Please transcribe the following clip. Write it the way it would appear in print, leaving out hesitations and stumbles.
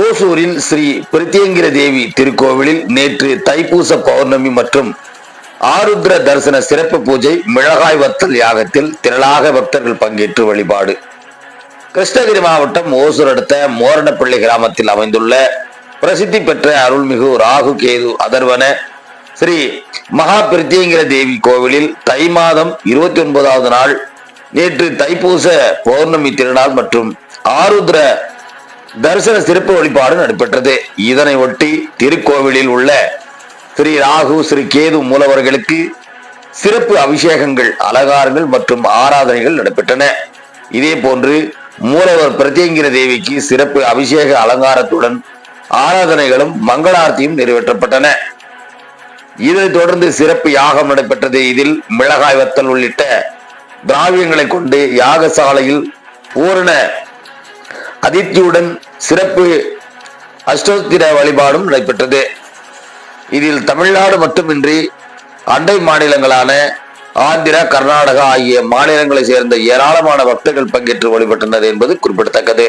ஓசூரில் ஸ்ரீ பிரத்யங்கிர தேவி திருக்கோவிலில் நேற்று தைப்பூச பௌர்ணமி மற்றும் ஆருத்ர தரிசன சிறப்பு பூஜை மிளகாய் வத்தல் யாகத்தில் திரளாக பக்தர்கள் பங்கேற்று வழிபாடு. கிருஷ்ணகிரி மாவட்டம் ஓசூர் அடுத்த மோரணப்பள்ளி கிராமத்தில் அமைந்துள்ள பிரசித்தி பெற்ற அருள்மிகு ராகு கேது அதர்வன ஸ்ரீ மகா பிரத்யங்கிர தேவி கோவிலில் தை மாதம் 29வது நாள் நேற்று தைப்பூச பௌர்ணமி திருநாள் மற்றும் ஆருத்ர தரிசன சிறப்பு வழிபாடு நடைபெற்றது. இதனை ஒட்டி திருக்கோவிலில் உள்ள ஸ்ரீ ராகு ஸ்ரீ கேது மூலவர்களுக்கு சிறப்பு அபிஷேகங்கள், அலங்காரங்கள் மற்றும் ஆராதனைகள் நடைபெற்றன. இதே போன்று மூலவர் பிரத்யங்கிர தேவிக்கு சிறப்பு அபிஷேக அலங்காரத்துடன் ஆராதனைகளும் மங்களார்த்தியும் நிறைவேற்றப்பட்டன. இதனைத் தொடர்ந்து சிறப்பு யாகம் நடைபெற்றது. இதில் மிளகாய் வத்தல் உள்ளிட்ட திராவியங்களை கொண்டு யாகசாலையில் பூரண அதித்தியுடன் சிறப்பு அஷ்டோத்திர வழிபாடும் நடைபெற்றது. இதில் தமிழ்நாடு மட்டுமின்றி அண்டை மாநிலங்களான ஆந்திரா, கர்நாடகா ஆகிய மாநிலங்களை சேர்ந்த ஏராளமான பக்தர்கள் பங்கேற்று வழிபட்டனர் என்பது குறிப்பிடத்தக்கது.